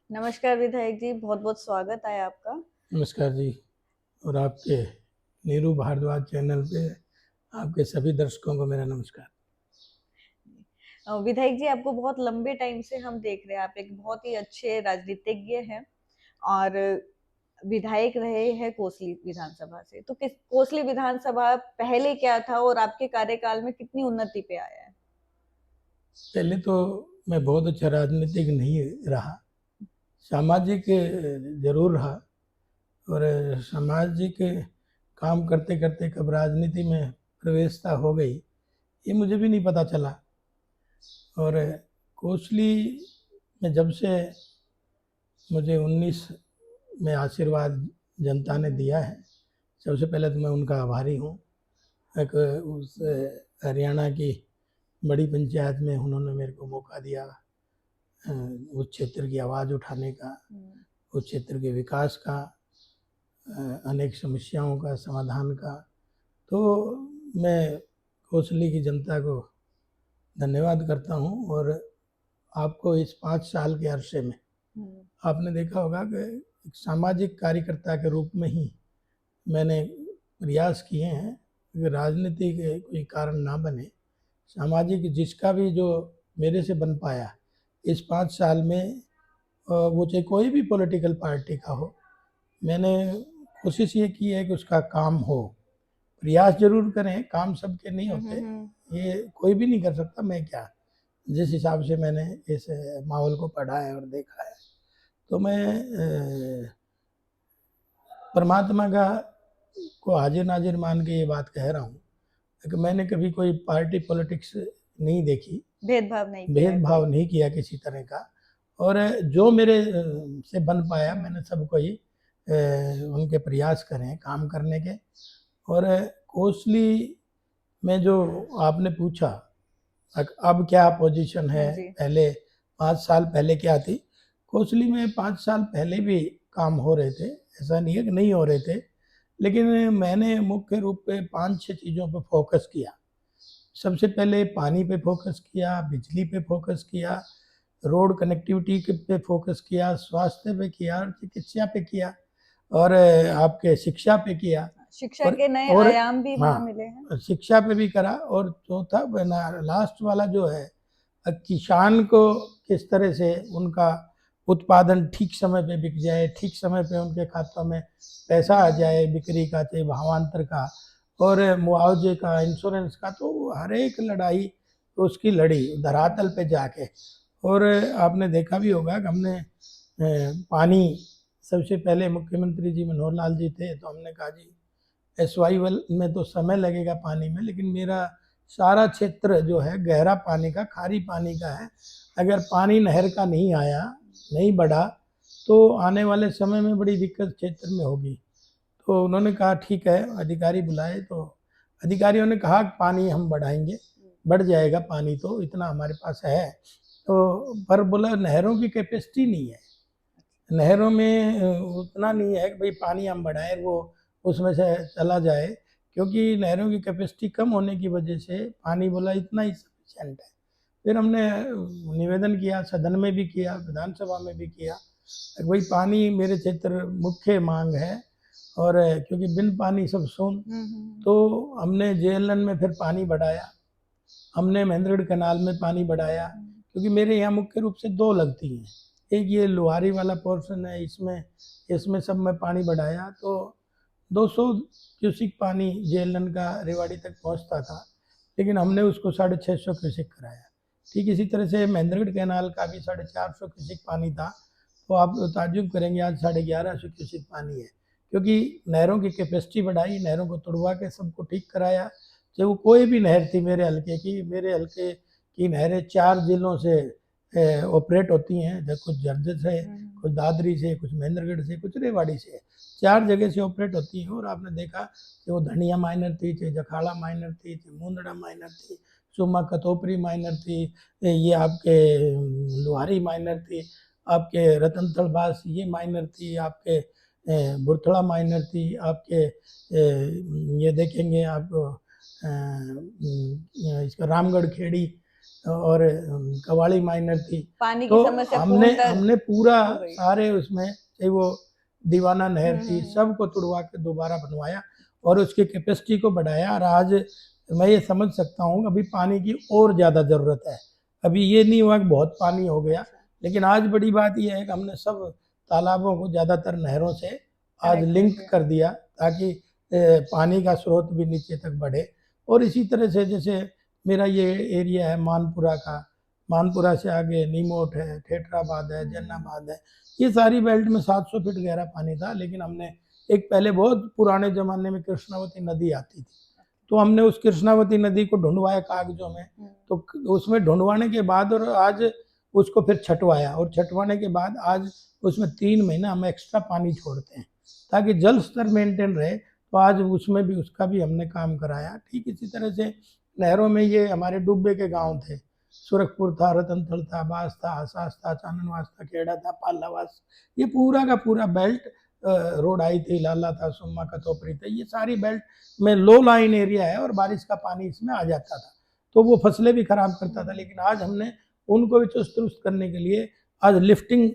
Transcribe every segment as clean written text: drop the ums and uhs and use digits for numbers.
नमस्कार विधायक जी, बहुत-बहुत स्वागत है आपका। नमस्कार जी। और आपके नीरू भारद्वाज चैनल पे आपके सभी दर्शकों को मेरा नमस्कार। विधायक जी आपको बहुत लंबे टाइम से हम देख रहे हैं, आप एक बहुत ही अच्छे राजनीतिज्ञ हैं और विधायक रहे हैं कोसली विधानसभा से। तो किस कोसली विधानसभा पहले क्या था और आपके कार्यकाल में कितनी उन्नति पे आया है? पहले तो मैं बहुत अच्छा राजनीतिक नहीं रहा, सामाजिक जरूर रहा। और सामाजिक काम करते करते कब राजनीति में प्रवेशता हो गई ये मुझे भी नहीं पता चला। और कोसली में जब से मुझे 19 में आशीर्वाद जनता ने दिया है, सबसे पहले तो मैं उनका आभारी हूँ। एक उस हरियाणा की बड़ी पंचायत में उन्होंने मेरे को मौका दिया उस क्षेत्र की आवाज़ उठाने का, उस क्षेत्र के विकास का, अनेक समस्याओं का समाधान का। तो मैं कोसली की जनता को धन्यवाद करता हूँ। और आपको इस 5 साल के अरसे में आपने देखा होगा कि एक सामाजिक कार्यकर्ता के रूप में ही मैंने प्रयास किए हैं कि राजनीति के कोई कारण ना बने, सामाजिक जिसका भी जो मेरे से बन पाया इस 5 साल में, वो चाहे कोई भी पॉलिटिकल पार्टी का हो, मैंने कोशिश ये की है कि उसका काम हो। प्रयास जरूर करें, काम सबके नहीं होते, ये कोई भी नहीं कर सकता। मैं क्या, जिस हिसाब से मैंने इस माहौल को पढ़ा है और देखा है, तो मैं परमात्मा का को हाजिर नाजिर मान के ये बात कह रहा हूँ कि मैंने कभी कोई पार्टी पॉलिटिक्स नहीं देखी, भेदभाव नहीं किया किसी तरह का। और जो मेरे से बन पाया मैंने सबको ही उनके प्रयास करें काम करने के। और कोसली में जो आपने पूछा अब क्या पोजीशन है, पहले 5 साल पहले क्या थी, कोसली में 5 साल पहले भी काम हो रहे थे, ऐसा नहीं है कि नहीं हो रहे थे। लेकिन मैंने मुख्य रूप पे 5-6 चीज़ों पे फोकस किया। सबसे पहले पानी पे फोकस किया, बिजली पे फोकस किया, रोड कनेक्टिविटी पे फोकस किया, स्वास्थ्य पे किया, चिकित्सा पे किया, और आपके शिक्षा पे किया। शिक्षा के नए आयाम भी वहाँ मिले हैं। शिक्षा पे भी करा। और चौथा लास्ट वाला जो है, किसान को किस तरह से उनका उत्पादन ठीक समय पे बिक जाए, ठीक समय पे उनके खातों में पैसा आ जाए, बिक्री का चाहे भावांतर का और मुआवजे का, इंश्योरेंस का। तो हर एक लड़ाई उसकी लड़ी धरातल पे जाके। और आपने देखा भी होगा कि हमने पानी, सबसे पहले मुख्यमंत्री जी मनोहर लाल जी थे तो हमने कहा जी एसवाईवल में तो समय लगेगा पानी में, लेकिन मेरा सारा क्षेत्र जो है गहरा पानी का, खारी पानी का है। अगर पानी नहर का नहीं आया, नहीं बढ़ा, तो आने वाले समय में बड़ी दिक्कत क्षेत्र में होगी। तो उन्होंने कहा ठीक है, अधिकारी बुलाए तो अधिकारियों ने कहा पानी हम बढ़ाएंगे, बढ़ जाएगा पानी, तो इतना हमारे पास है। तो पर बोला नहरों की कैपेसिटी नहीं है, नहरों में उतना नहीं है कि भाई पानी हम बढ़ाएं वो उसमें से चला जाए, क्योंकि नहरों की कैपेसिटी कम होने की वजह से पानी बोला इतना ही सफिशिएंट है। फिर हमने निवेदन किया, सदन में भी किया, विधानसभा में भी किया, भाई पानी मेरे क्षेत्र मुख्य मांग है। और क्योंकि बिन पानी सब सून, तो हमने जेएलएन में फिर पानी बढ़ाया, हमने महेंद्रगढ़ कैनाल में पानी बढ़ाया, क्योंकि मेरे यहाँ मुख्य रूप से 2 लगती हैं। एक ये लोहारी वाला पोर्शन है, इसमें सब में पानी बढ़ाया तो 200 क्यूसिक पानी जेएलएन का रेवाड़ी तक पहुंचता था, लेकिन हमने उसको 650 क्यूसिक कराया। ठीक इसी तरह से महेंद्रगढ़ कैनाल का भी 450 क्यूसिक पानी था, तो आप ताज्जुब करेंगे आज 1150 क्यूसिक पानी है, क्योंकि नहरों की कैपेसिटी बढ़ाई, नहरों को तुड़वा के सबको ठीक कराया। चाहे वो कोई भी नहर थी मेरे हल्के की नहरें 4 जिलों से ऑपरेट होती हैं, कुछ झज्जर से, कुछ दादरी से, कुछ महेंद्रगढ़ से, कुछ रेवाड़ी से, 4 जगह से ऑपरेट होती हैं। और आपने देखा कि वो धनिया माइनर थी, चाहे जखाड़ा माइनर थी, चाहे मुंदड़ा माइनर थी, सुमा कतोपरी माइनर थी, ये आपके लोहारी माइनर थी, आपके रतनतल बास ये माइनर थी, आपके बुरथड़ा माइनर थी, आपके ये देखेंगे आप इसका रामगढ़ खेड़ी और कवाड़ी माइनर थी। पानी की तो समस्या हमने पूर्णतः हमने पूरा हो गई। सारे उसमें, चाहे वो दीवाना नहर थी, सबको तुड़वा के दोबारा बनवाया और उसकी कैपेसिटी को बढ़ाया। और आज मैं ये समझ सकता हूँ अभी पानी की और ज़्यादा ज़रूरत है। अभी ये नहीं हुआ कि बहुत पानी हो गया, लेकिन आज बड़ी बात यह है कि हमने सब तालाबों को ज़्यादातर नहरों से आज कनेक्ट कर लिंक दिया। कर दिया ताकि पानी का स्रोत भी नीचे तक बढ़े। और इसी तरह से जैसे मेरा ये एरिया है मानपुरा का, मानपुरा से आगे नीमोट है, ठेठराबाद है, जन्नाबाद है, ये सारी बेल्ट में 700 फीट गहरा पानी था। लेकिन हमने एक पहले बहुत पुराने ज़माने में कृष्णावती नदी आती थी, तो हमने उस कृष्णावती नदी को ढूंढवाया कागजों में, तो उसमें ढूंढवाने के बाद और आज उसको फिर छटवाया, और छटवाने के बाद आज उसमें 3 महीना हम एक्स्ट्रा पानी छोड़ते हैं ताकि जल स्तर मेंटेन रहे। तो आज उसमें भी उसका भी हमने काम कराया। ठीक इसी तरह से नहरों में ये हमारे डुब्बे के गांव थे, सुरखपुर था, रतनथल था, बास था, हसास था, चाननवास था, खेड़ा था, पालावास, ये पूरा का पूरा बेल्ट, रोड आई थी, लाला था, सुम्मा का तोपरी था, ये सारी बेल्ट में लो लाइन एरिया है और बारिश का पानी इसमें आ जाता था, तो वो फसलें भी खराब करता था। लेकिन आज हमने उनको भी चुस्त दुरुस्त करने के लिए आज लिफ्टिंग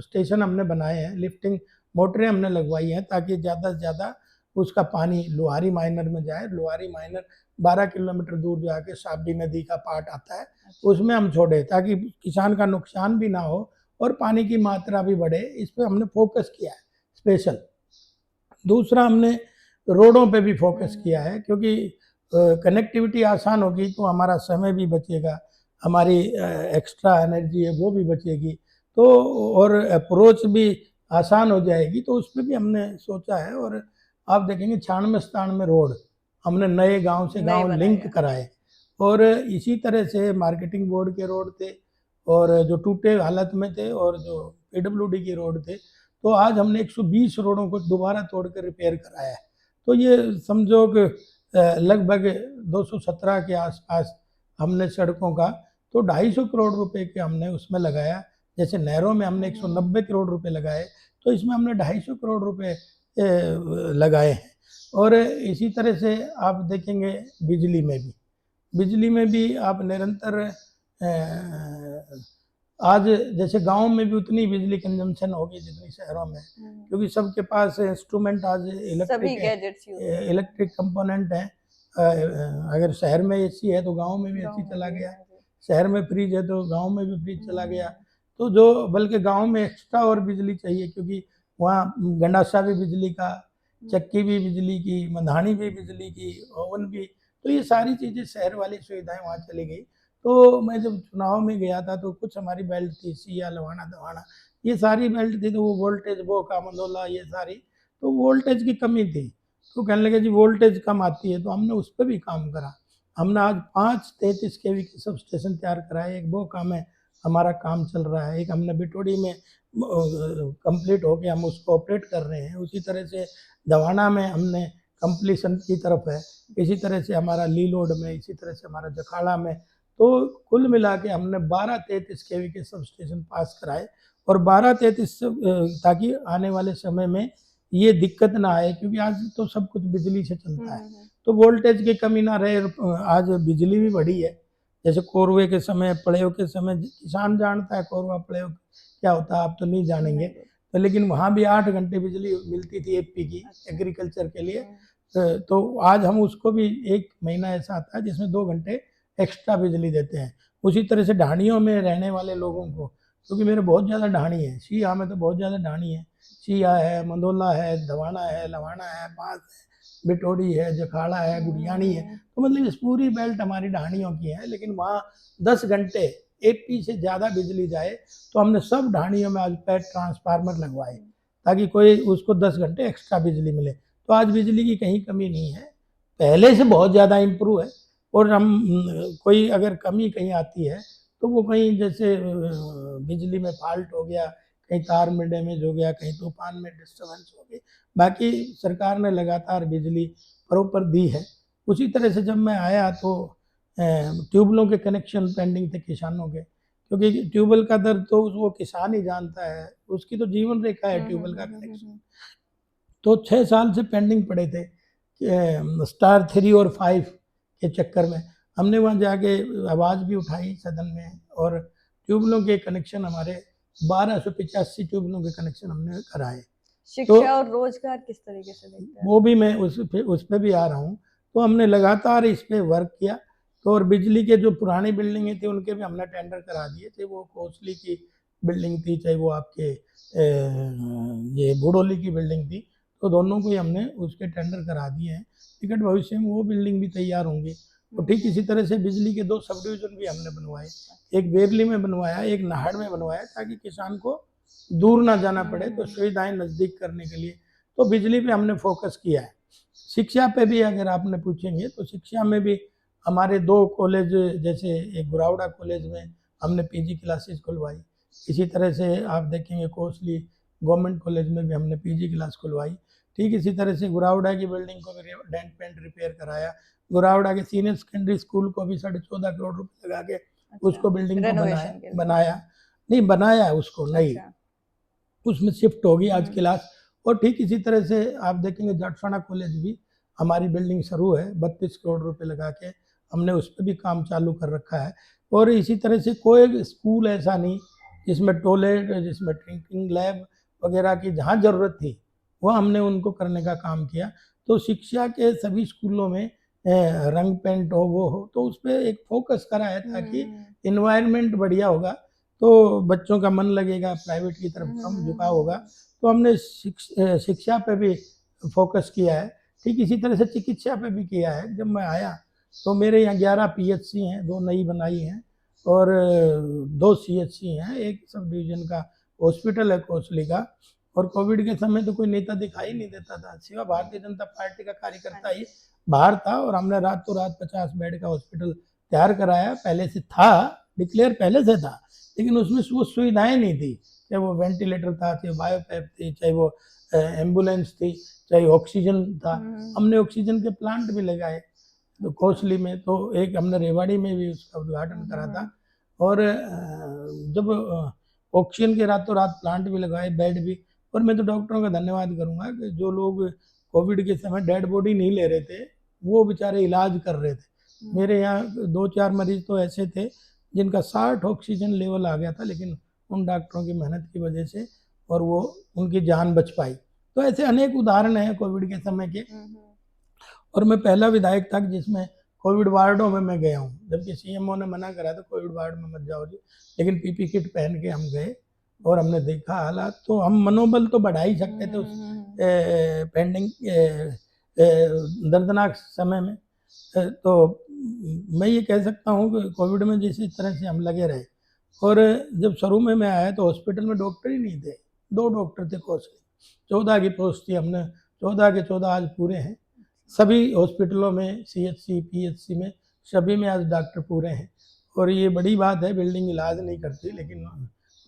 स्टेशन हमने बनाए हैं, लिफ्टिंग मोटरें हमने लगवाई हैं ताकि ज़्यादा से ज़्यादा उसका पानी लोहारी माइनर में जाए। लोहारी माइनर 12 किलोमीटर दूर जाके शाबड़ी नदी का पार्ट आता है, उसमें हम छोड़े ताकि किसान का नुकसान भी ना हो और पानी की मात्रा भी बढ़े। इस पर हमने फोकस किया है स्पेशल। दूसरा, हमने रोडों पे भी फोकस किया है क्योंकि कनेक्टिविटी आसान होगी तो हमारा समय भी बचेगा, हमारी एक्स्ट्रा एनर्जी है वो भी बचेगी, तो और अप्रोच भी आसान हो जाएगी, तो उस पर भी हमने सोचा है। और आप देखेंगे 96-97 रोड हमने नए गांव से गांव लिंक कराए, और इसी तरह से मार्केटिंग बोर्ड के रोड थे और जो टूटे हालत में थे और जो PWD के रोड थे, तो आज हमने 120 रोडों को दोबारा तोड़ कर रिपेयर कराया है। तो ये समझो कि लगभग 217 के आसपास हमने सड़कों का, तो 250 करोड़ रुपए के हमने उसमें लगाया। जैसे नहरों में हमने 190 करोड़ रुपए लगाए, तो इसमें हमने 250 करोड़ रुपए लगाए हैं। और इसी तरह से आप देखेंगे बिजली में भी आप निरंतर आज जैसे गांव में भी उतनी बिजली कंजम्पशन होगी जितनी शहरों में, क्योंकि सबके पास इंस्ट्रूमेंट आज इलेक्ट्रिक कंपोनेंट है। अगर शहर में एसी है तो गांव में भी एसी चला गया, शहर में फ्रिज है तो गांव में भी फ्रिज चला गया। तो जो बल्कि गांव में एक्स्ट्रा और बिजली चाहिए क्योंकि वहाँ गंडासा भी बिजली का, चक्की भी बिजली की, मधानी भी बिजली की, ओवन भी, तो ये सारी चीज़ें शहर वाली सुविधाएं वहाँ चली गई। तो मैं जब चुनाव में गया था तो कुछ हमारी बेल्ट थी, सिया, लवाना, दवाना, ये सारी बेल्ट थी, तो वो वोल्टेज, बोका, मंदोला, ये सारी, तो वोल्टेज की कमी थी, तो कहने लगे जी वोल्टेज कम आती है, तो हमने उस पर भी काम करा। हमने आज 5 33 kV के सब स्टेशन तैयार कराए। एक बोका में हमारा काम चल रहा है, एक हमने बिटोड़ी में कंप्लीट हो गया, हम उसको ऑपरेट कर रहे हैं। उसी तरह से दवाना में हमने कंप्लीशन की तरफ है, इसी तरह से हमारा लीलोड में, इसी तरह से हमारा जखाड़ा में। तो कुल मिला के हमने 12-33 kV के सब स्टेशन पास कराए, और 12-33 ताकि आने वाले समय में ये दिक्कत ना आए, क्योंकि आज तो सब कुछ बिजली से चलता है, तो वोल्टेज की कमी ना रहे। आज बिजली भी बढ़ी है, जैसे कोरवे के समय, प्रयोग के समय, किसान जानता है कोरवा प्रयोग क्या होता है, आप तो नहीं जानेंगे, तो लेकिन वहाँ भी 8 घंटे बिजली मिलती थी एपी की एग्रीकल्चर के लिए। तो आज हम उसको भी 1 महीना ऐसा आता है जिसमें 2 घंटे एक्स्ट्रा बिजली देते हैं। उसी तरह से ढाणियों में रहने वाले लोगों को, क्योंकि मेरे बहुत ज़्यादा ढाणी है, सिया में तो बहुत ज़्यादा ढाणी है, सिया है, मंदोला है, दवाना है, लवाना है, बास है, बिटोड़ी है, जखाड़ा है, गुड़ियानी है, तो मतलब इस पूरी बेल्ट हमारी ढाणियों की है। लेकिन वहाँ 10 घंटे एपी से ज़्यादा बिजली जाए, तो हमने सब ढाणियों में आज पैड ट्रांसफार्मर लगवाए ताकि कोई उसको 10 घंटे एक्स्ट्रा बिजली मिले। तो आज बिजली की कहीं कमी नहीं है, पहले से बहुत ज़्यादा इम्प्रूव है। और हम कोई अगर कमी कहीं आती है तो वो कहीं जैसे बिजली में फॉल्ट हो गया, कहीं तार में डैमेज हो गया, कहीं तूफान में डिस्टर्बेंस हो गई, बाकी सरकार ने लगातार बिजली प्रॉपर दी है। उसी तरह से जब मैं आया तो ट्यूबवेलों के कनेक्शन पेंडिंग थे किसानों के, क्योंकि ट्यूबवेल का दर्द तो वो किसान ही जानता है, उसकी तो जीवन रेखा है ट्यूबवेल का कनेक्शन। तो 6 साल से पेंडिंग पड़े थे स्टार 3 और 5 के चक्कर में। हमने वहाँ जाके आवाज़ भी उठाई सदन में, और ट्यूबवेलों के कनेक्शन हमारे 1285 ट्यूबवेलों के कनेक्शन हमने कराए। शिक्षा और रोजगार किस तरीके से देखते हैं? वो भी मैं उस पे भी आ रहा हूँ। तो हमने लगातार इस पे वर्क किया। तो और बिजली के जो पुरानी बिल्डिंगें थी उनके भी हमने टेंडर करा दिए थे। वो कोसली की बिल्डिंग थी, चाहे वो आपके ये बुडोली की बिल्डिंग थी, तो दोनों को ही हमने उसके टेंडर करा दिए हैं। निकट भविष्य में वो बिल्डिंग भी तैयार होंगी। तो ठीक इसी तरह से बिजली के 2 सब डिवीज़न भी हमने बनवाए। एक बेरली में बनवाया, एक नाहड़ में बनवाया, ताकि किसान को दूर ना जाना पड़े, तो सुविधाएं नज़दीक करने के लिए। तो बिजली पे हमने फोकस किया है। शिक्षा पे भी अगर आपने पूछेंगे तो शिक्षा में भी हमारे 2 कॉलेज, जैसे एक गुरावड़ा कॉलेज में हमने पीजी क्लासेस खुलवाई। इसी तरह से आप देखेंगे कोसली गवर्नमेंट कॉलेज में भी हमने पीजी क्लास खुलवाई। ठीक इसी तरह से गुरावड़ा की बिल्डिंग को भी डेंट पेंट रिपेयर कराया। गुरावड़ा के सीनियर सेकेंडरी स्कूल को भी 14.5 करोड़ रुपए लगा के उसको बिल्डिंग को बनाया उसको नई, उसमें शिफ्ट होगी आज क्लास। और ठीक इसी तरह से आप देखेंगे जाटसाना कॉलेज भी हमारी बिल्डिंग शुरू है, 32 करोड़ रुपए लगा के हमने उस पर भी काम चालू कर रखा है। और इसी तरह से कोई स्कूल ऐसा नहीं जिसमें टॉयलेट, जिसमें ड्रिंकिंग लैब वगैरह की जहाँ ज़रूरत थी वह हमने उनको करने का काम किया। तो शिक्षा के सभी स्कूलों में रंग पेंट हो, वो हो, तो उस पर एक फोकस करा है, ताकि इन्वायरमेंट बढ़िया होगा तो बच्चों का मन लगेगा, प्राइवेट की तरफ कम झुकाव होगा। तो हमने शिक्षा पे भी फोकस किया है। ठीक इसी तरह से चिकित्सा पे भी किया है। जब मैं आया तो मेरे यहाँ 11 पीएचसी हैं, 2 नई बनाई हैं, और 2 सीएचसी हैं, एक सब डिवीज़न का हॉस्पिटल है कोसली का। और कोविड के समय तो कोई नेता दिखाई नहीं देता था, सिवा भारतीय जनता पार्टी का कार्यकर्ता ही बाहर था, और हमने रातों रात 50 बेड का हॉस्पिटल तैयार कराया। पहले से था, डिक्लेयर पहले से था, लेकिन उसमें वो सुविधाएं नहीं थी। चाहे वो वेंटिलेटर था, चाहे बायोपैप थी, चाहे वो एम्बुलेंस थी, चाहे ऑक्सीजन था। हमने ऑक्सीजन के प्लांट भी लगाए तो कोसली में। तो एक हमने रेवाड़ी में भी उसका उद्घाटन करा था। और जब ऑक्सीजन के रातों रात प्लांट भी लगाए, बेड भी। और मैं तो डॉक्टरों का धन्यवाद करूंगा कि जो लोग कोविड के समय डेड बॉडी नहीं ले रहे थे, वो बेचारे इलाज कर रहे थे। मेरे यहाँ 2-4 मरीज तो ऐसे थे जिनका 60 ऑक्सीजन लेवल आ गया था, लेकिन उन डॉक्टरों की मेहनत की वजह से और वो उनकी जान बच पाई। तो ऐसे अनेक उदाहरण हैं कोविड के समय के। और मैं पहला विधायक था जिसमें कोविड वार्डों में मैं गया हूँ, जबकि सीएमओ ने मना करा था कोविड वार्ड में मत जाओ जी, लेकिन पीपी किट पहन के हम गए और हमने देखा हालात। तो हम मनोबल तो बढ़ा ही सकते थे उस पेंडिंग दर्दनाक समय में। तो मैं ये कह सकता हूँ कि कोविड में जिस तरह से हम लगे रहे। और जब शुरू में मैं आया तो हॉस्पिटल में डॉक्टर ही नहीं थे, 2 डॉक्टर थे कोसली। 14 की पोस्ट थी, हमने 14 के 14 आज पूरे हैं। सभी हॉस्पिटलों में, सीएचसी, पीएचसी में, सभी में आज डॉक्टर पूरे हैं। और ये बड़ी बात है, बिल्डिंग इलाज नहीं करती लेकिन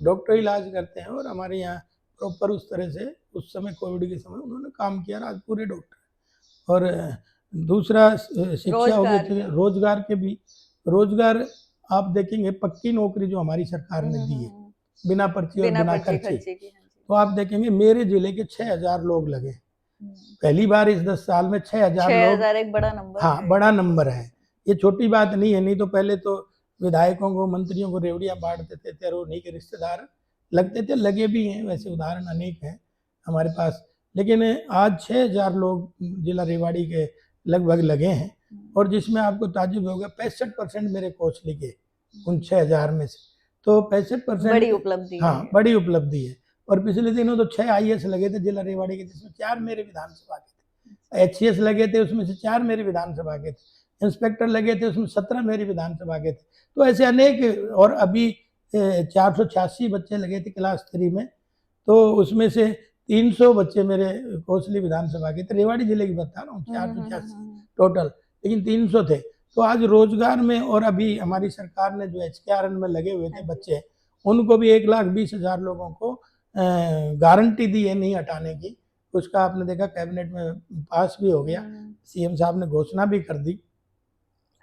डॉक्टर इलाज करते हैं। और हमारे यहाँ प्रॉपर उस तरह से उस समय कोविड के समय उन्होंने काम किया, आज पूरे डॉक्टर। और दूसरा शिक्षा हो गई, रोजगार के भी। रोजगार आप देखेंगे, पक्की नौकरी जो हमारी सरकार ने दी है, बिना पर्ची और बिना खर्चे। तो आप देखेंगे मेरे जिले के 6000 लोग लगे। पहली बार इस 10 साल में 6000 लोग, एक बड़ा नंबर हाँ, बड़ा नंबर है। ये छोटी बात नहीं है। नहीं तो पहले तो विधायकों को, मंत्रियों को रेवड़ियाँ बांट देते थे और उन्हीं के रिश्तेदार लगते थे, लगे भी हैं, वैसे उदाहरण अनेक हैं हमारे पास। लेकिन आज 6000 लोग जिला रेवाड़ी के लगभग लगे हैं। और जिसमें आपको ताज्जुब होगा 65% मेरे कोसली के, उन 6000 में से। तो 65% बड़ी उपलब्धि, हाँ, बड़ी उपलब्धि है। और पिछले दिनों तो 6 आईएएस लगे थे जिला रेवाड़ी के, जिसमें 4 मेरे विधानसभा के थे। एचसीएस लगे थे, उसमें से 4 मेरे विधानसभा के थे। इंस्पेक्टर लगे थे, उसमें 17 मेरी विधानसभा के थे। तो ऐसे अनेक। और अभी 486 बच्चे लगे थे क्लास 3 में, तो उसमें से 300 बच्चे मेरे कोसली विधानसभा के थे। रेवाड़ी जिले की बता रहा हूँ, 486 टोटल, लेकिन 300 थे। तो आज रोजगार में, और अभी हमारी सरकार ने जो एचकेआरएन में लगे हुए थे बच्चे, उनको भी 1,20,000 लोगों को गारंटी दी है नहीं हटाने की। उसका आपने देखा कैबिनेट में पास भी हो गया, सीएम साहब ने घोषणा भी कर दी।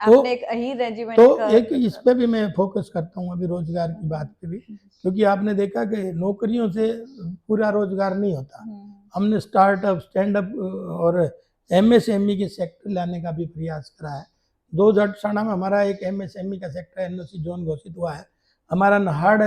तो एक ही रेजिमेंट तो एक इस पे भी मैं फोकस करता हूँ अभी, रोजगार की बात पे भी, क्योंकि आपने देखा कि नौकरियों से पूरा रोजगार नहीं होता। हमने स्टार्टअप, स्टैंड अप और एमएसएमई के सेक्टर लाने का भी प्रयास करा है, 2018 में हमारा एक MSME का सेक्टर NOC जोन घोषित हुआ है। हमारा नाहड़